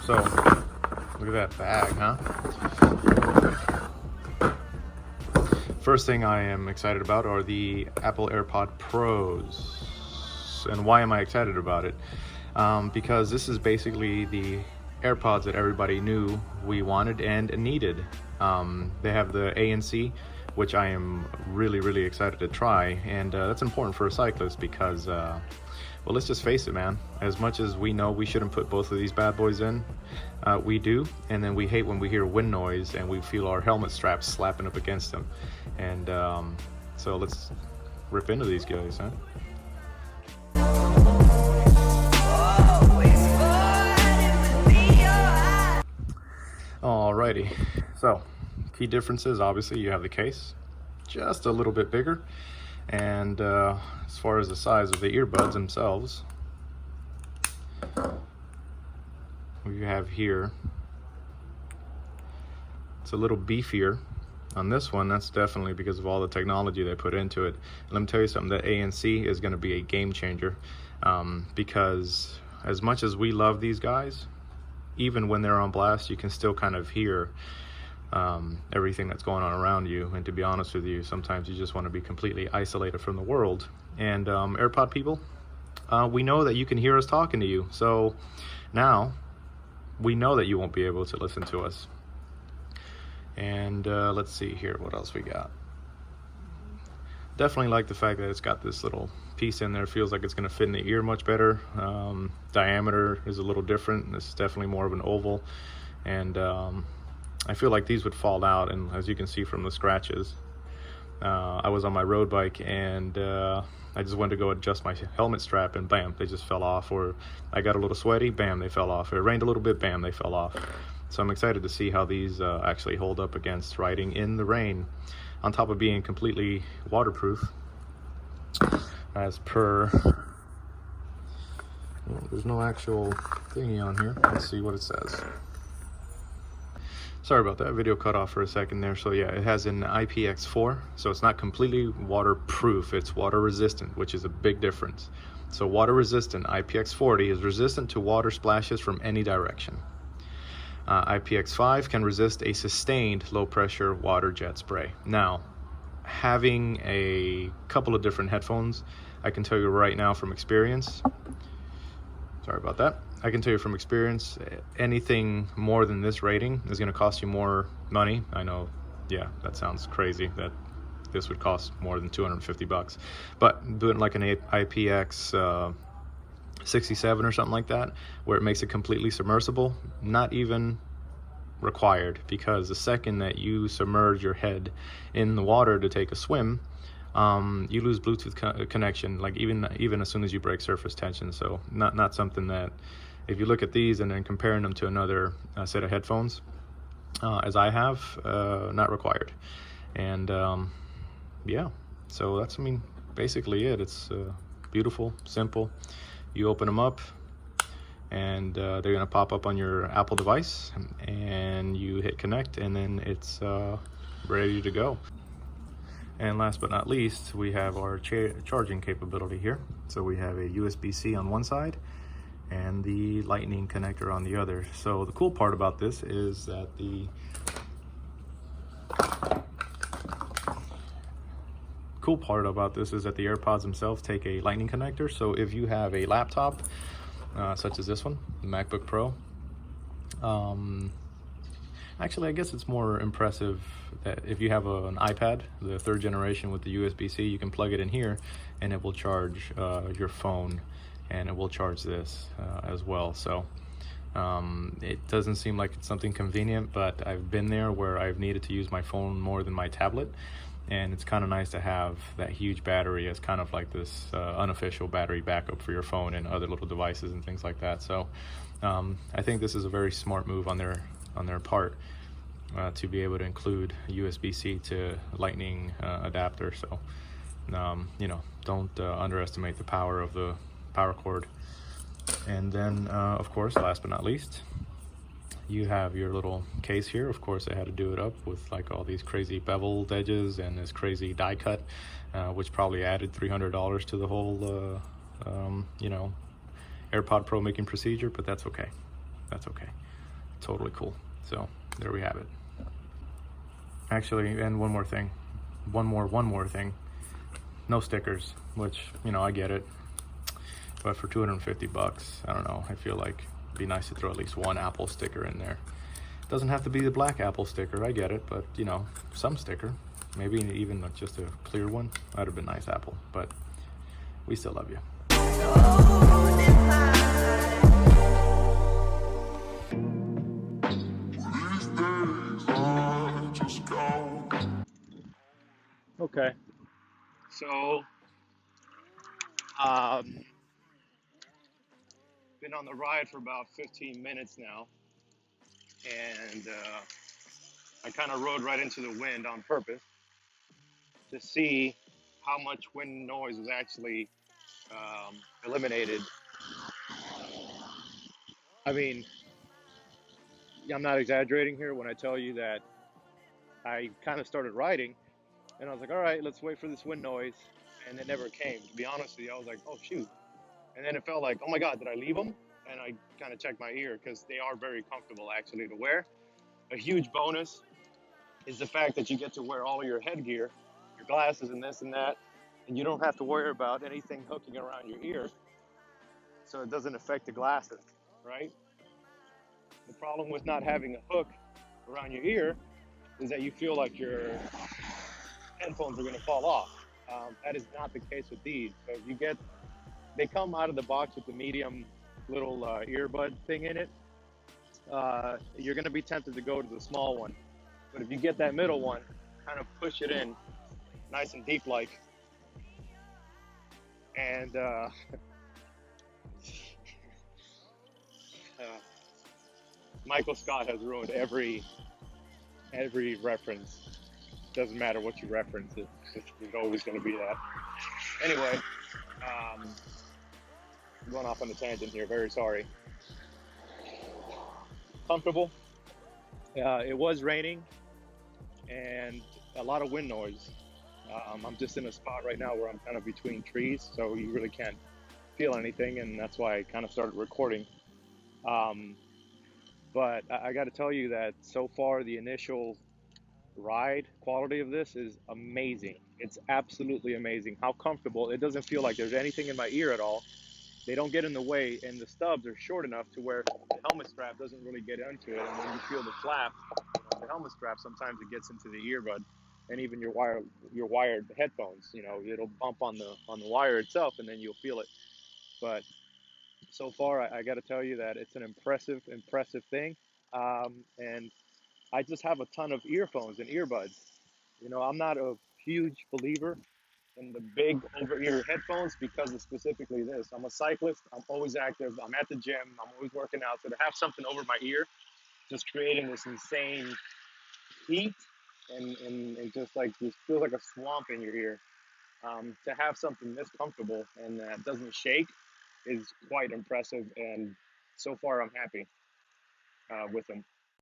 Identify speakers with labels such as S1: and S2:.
S1: So look at that bag, huh? First thing I am excited about are the Apple AirPod Pros. And why am I excited about it? Because this is basically the AirPods that everybody knew we wanted and needed. They have the ANC, which I am really excited to try, and that's important for a cyclist because, well, let's just face it, man. As much as we know we shouldn't put both of these bad boys in, we do, and then we hate when we hear wind noise and we feel our helmet straps slapping up against them. And so let's rip into these guys, huh? Alrighty, so key differences, obviously you have the case, just a little bit bigger, and as far as the size of the earbuds themselves, we have here, it's a little beefier. On this one, that's definitely because of all the technology they put into it. And let me tell you something, the ANC is going to be a game changer, because as much as we love these guys, even when they're on blast, you can still kind of hear everything that's going on around you. And to be honest with you, sometimes you just want to be completely isolated from the world. And AirPod people, we know that you can hear us talking to you. So now we know that you won't be able to listen to us. And let's see here, what else we got. Definitely like the fact that it's got this little piece in there. It feels like it's going to fit in the ear much better. Diameter is a little different. This is definitely more of an oval, and I feel like these would fall out, and as you can see from the scratches, I was on my road bike and I just went to go adjust my helmet strap and bam, they just fell off. Or I got a little sweaty, bam, they fell off. It rained a little bit, bam, they fell off. So I'm excited to see how these actually hold up against riding in the rain, on top of being completely waterproof. As per, there's no actual thingy on here. Let's see what it says. Sorry about that, video cut off for a second there. So yeah, it has an IPX4, so it's not completely waterproof, it's water resistant, which is a big difference. So water resistant, IPX40 is resistant to water splashes from any direction. IPX5 can resist a sustained low pressure water jet spray. Now, having a couple of different headphones, I can tell you right now from experience, sorry about that, I can tell you from experience, anything more than this rating is going to cost you more money. I know, yeah, that sounds crazy that this would cost more than 250 bucks, but doing like an IPX 67 or something like that, where it makes it completely submersible, not even required, because the second that you submerge your head in the water to take a swim, you lose Bluetooth connection, like even as soon as you break surface tension. So not something that, if you look at these and then comparing them to another set of headphones, as I have, not required. And yeah, so that's, I mean, basically it. It's beautiful, simple. You open them up and they're going to pop up on your Apple device, and you hit connect, and then it's ready to go. And last but not least, we have our charging capability here. So we have a USB-C on one side and the lightning connector on the other. So the cool part about this is that the AirPods themselves take a lightning connector. So if you have a laptop such as this one, the MacBook Pro, actually I guess it's more impressive that if you have an iPad, the 3rd generation with the USB-C, you can plug it in here and it will charge your phone, and it will charge this as well. So it doesn't seem like it's something convenient, but I've been there where I've needed to use my phone more than my tablet, and it's kind of nice to have that huge battery as kind of like this unofficial battery backup for your phone and other little devices and things like that. So I think this is a very smart move on their part to be able to include USB-C to Lightning adapter. So you know, don't underestimate the power of the power cord. And then of course, last but not least, you have your little case here. Of course, I had to do it up with like all these crazy beveled edges and this crazy die cut, which probably added $300 to the whole you know, AirPod Pro making procedure, but that's okay. That's okay. totally cool. So there we have it. Actually, and one more thing, one more thing. No stickers, which, you know, I get it, but for 250 bucks, I don't know, I feel like it'd be nice to throw at least one Apple sticker in there. It doesn't have to be the black Apple sticker, I get it, but you know, some sticker, maybe even just a clear one. That'd have been nice, Apple, but we still love you. Okay, so been on the ride for about 15 minutes now, and I kind of rode right into the wind on purpose to see how much wind noise was actually eliminated. I mean, I'm not exaggerating here when I tell you that I kind of started riding and I was like, all right, let's wait for this wind noise. And it never came. To be honest with you, I was like, oh, shoot. And then it felt like, oh my God, did I leave them? And I kind of checked my ear because they are very comfortable actually to wear. A huge bonus is the fact that you get to wear all of your headgear, your glasses and this and that, and you don't have to worry about anything hooking around your ear, so it doesn't affect the glasses, right? The problem with not having a hook around your ear is that you feel like your headphones are going to fall off. That is not the case with these. So if you get, they come out of the box with the medium little earbud thing in it. You're going to be tempted to go to the small one, but if you get that middle one, kind of push it in nice and deep like, and Michael Scott has ruined every reference. Doesn't matter what you reference, it's always going to be that. Anyway, I'm going off on a tangent here. Very sorry. Comfortable. It was raining and a lot of wind noise. I'm just in a spot right now where I'm kind of between trees, so you really can't feel anything, and that's why I kind of started recording. But I got to tell you that so far the initial ride quality of this is amazing. It's absolutely amazing how comfortable. It doesn't feel like there's anything in my ear at all. They don't get in the way, and the stubs are short enough to where the helmet strap doesn't really get into it. And when you feel the flap of the helmet strap, sometimes it gets into the earbud, and even your wired headphones. You know, it'll bump on the wire itself, and then you'll feel it. But so far, I got to tell you that it's an impressive thing. And I just have a ton of earphones and earbuds. You know, I'm not a huge believer in the big over-ear headphones because of specifically this. I'm a cyclist. I'm always active. I'm at the gym. I'm always working out. So to have something over my ear, just creating this insane heat and just like this feels like a swamp in your ear. To have something this comfortable and that doesn't shake is quite impressive. And so far, I'm happy with them.